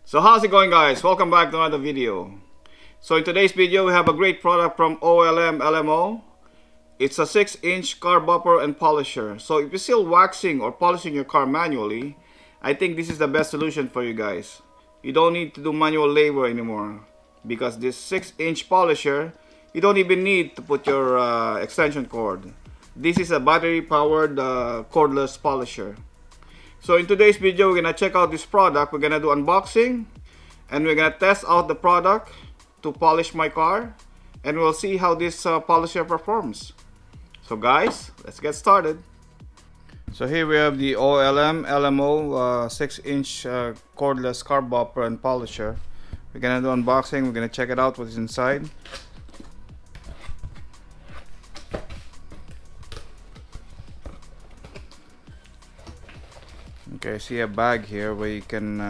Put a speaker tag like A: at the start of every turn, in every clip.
A: So how's it going, guys? Welcome back to another video. So in today's video we have a great product from OLMLMO. It's a 6-inch car bumper and polisher. So if you're still waxing or polishing your car manually, I think this is the best solution for you guys. You don't need to do manual labor anymore, because this 6-inch polisher, you don't even need to put your extension cord. This is a battery powered cordless polisher. So in today's video, we're gonna check out this product. We're gonna do unboxing, and we're gonna test out the product to polish my car, and we'll see how this polisher performs. So guys, let's get started. So here we have the OLMLMO 6-inch cordless car bumper and polisher. We're gonna do unboxing. We're gonna check it out, what's inside. Okay, I see a bag here where you can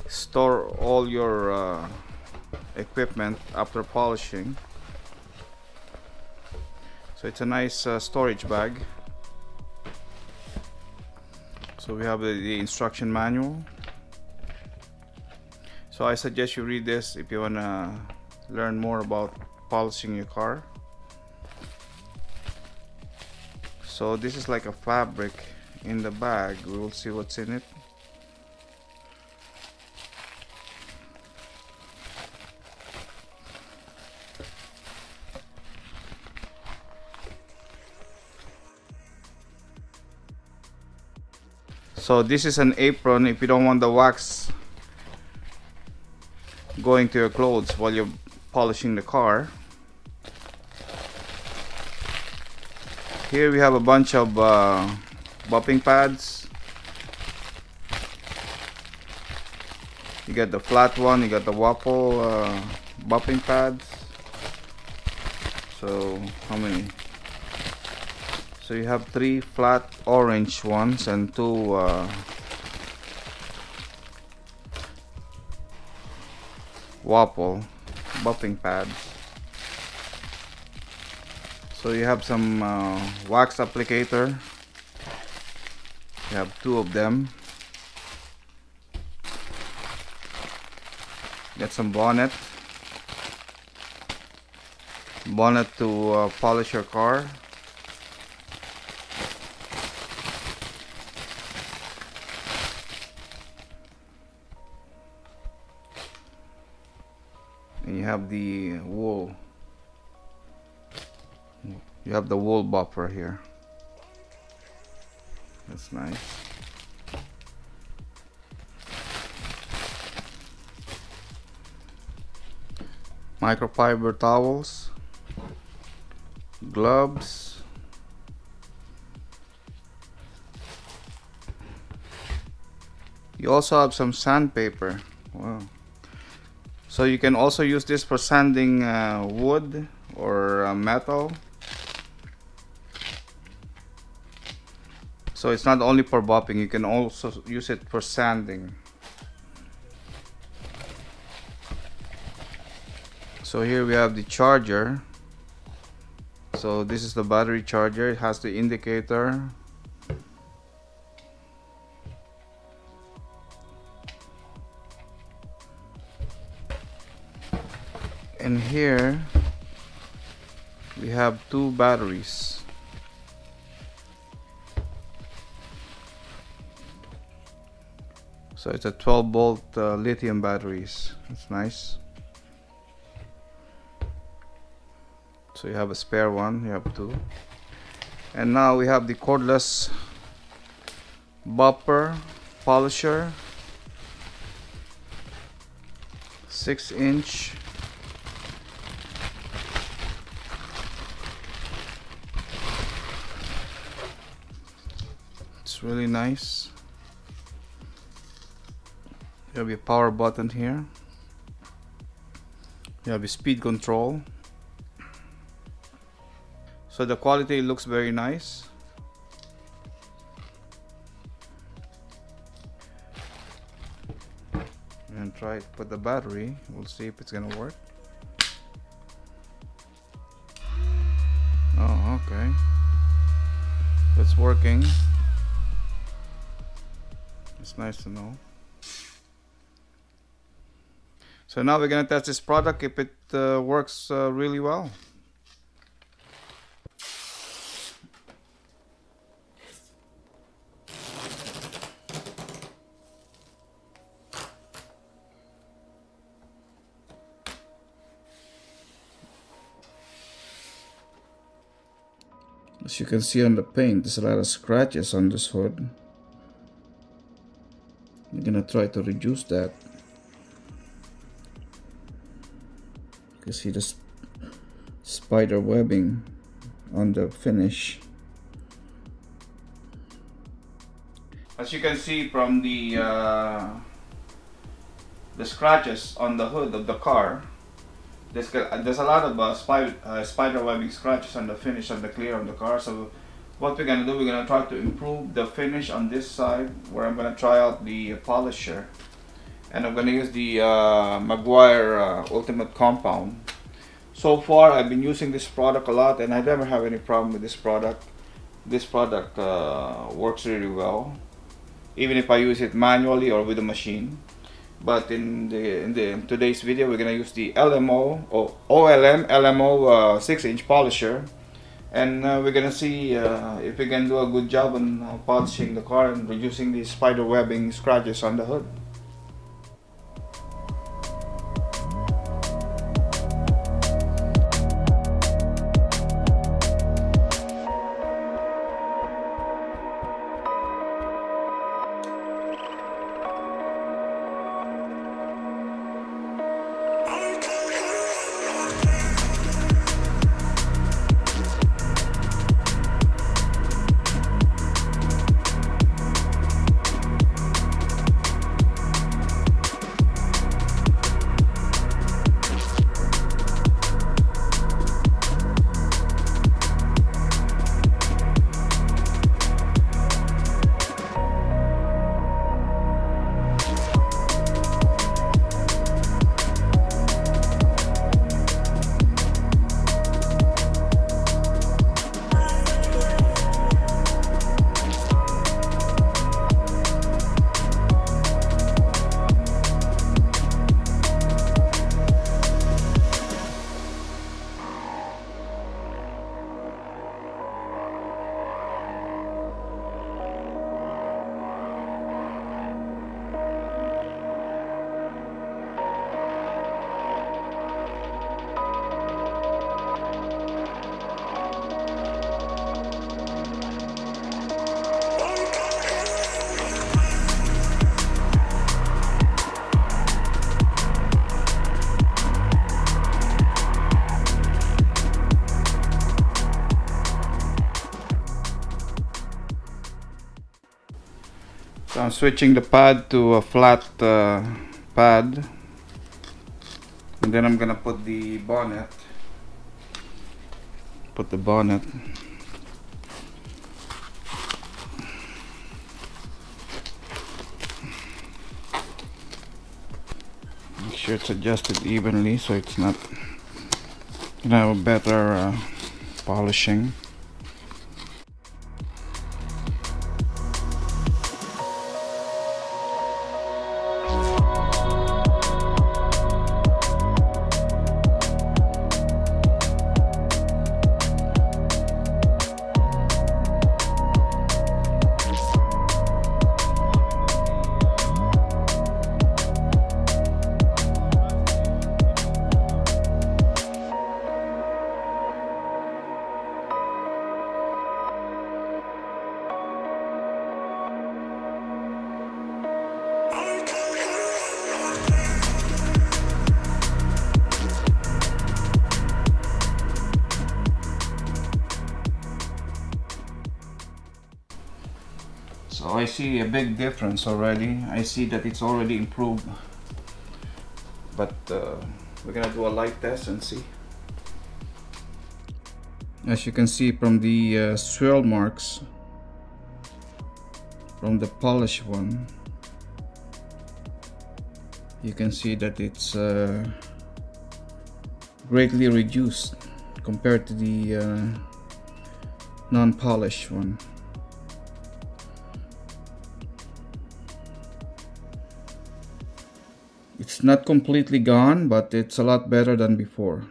A: store all your equipment after polishing. So it's a nice storage bag. So we have the instruction manual. So I suggest you read this if you want to learn more about polishing your car. So this is like a fabric in the bag. We will see what's in it. So this is an apron if you don't want the wax going to your clothes while you're polishing the car. Here we have a bunch of bumping pads. You got the flat one, you got the waffle bumping pads. So how many? So you have 3 flat orange ones and 2 waffle bumping pads. So you have some wax applicator. You have 2 of them. Get some bonnet to polish your car. And you have the wool. You have the wool buffer here. That's nice. Microfiber towels, gloves, you also have some sandpaper. Wow. So you can also use this for sanding wood or metal. So it's not only for bumping, you can also use it for sanding. So here we have the charger. So this is the battery charger. It has the indicator. And here we have 2 batteries. So it's a 12-volt lithium batteries. That's nice. So you have a spare one, you have 2. And now we have the cordless bumper polisher, 6-inch. It's really nice. You have your power button here. You have your speed control. So the quality looks very nice. And try to put the battery. We'll see if it's gonna work. Oh, okay. It's working. It's nice to know. So now we're gonna test this product if it works really well. As you can see on the paint, there's a lot of scratches on this hood. I'm gonna try to reduce that. You can see the spider webbing on the finish. As you can see from the scratches on the hood of the car, there's a lot of spider webbing scratches on the finish and the clear of the car. So what we're gonna do, we're gonna try to improve the finish on this side, where I'm gonna try out the polisher, and I'm gonna use the Maguire Ultimate Compound. So far I've been using this product a lot and I never have any problem with this product. This product works really well, even if I use it manually or with a machine. But in today's video, we're gonna use the LMO or OLMLMO 6-inch polisher, and we're gonna see if we can do a good job on polishing the car and reducing the spider webbing scratches on the hood. So I'm switching the pad to a flat pad, and then I'm gonna put the bonnet. Make sure it's adjusted evenly so it's not gonna have a better polishing. So I see a big difference already. I see that it's already improved, but we're gonna do a light test and see. As you can see from the swirl marks from the polished one, you can see that it's greatly reduced compared to the non-polished one. It's not completely gone, but it's a lot better than before.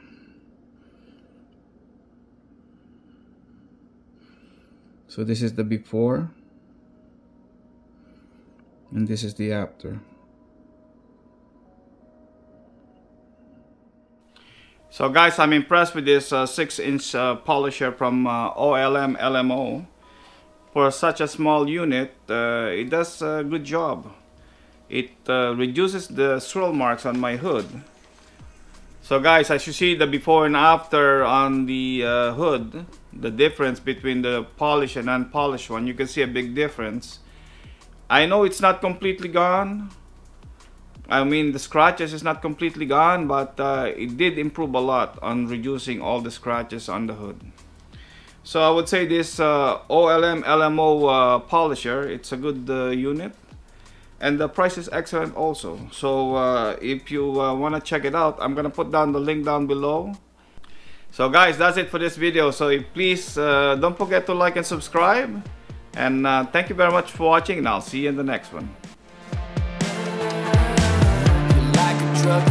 A: So this is the before, and this is the after. So guys, I'm impressed with this 6-inch polisher from OLMLMO. For such a small unit, it does a good job. It reduces the swirl marks on my hood. So guys, as you see the before and after on the hood, the difference between the polished and unpolished one, you can see a big difference. I know it's not completely gone. I mean, the scratches is not completely gone, but it did improve a lot on reducing all the scratches on the hood. So I would say this OLMLMO polisher, it's a good unit, and the price is excellent also. So if you want to check it out, I'm gonna put down the link down below. So guys, that's it for this video. So please don't forget to like and subscribe, and thank you very much for watching, and I'll see you in the next one. Like a drug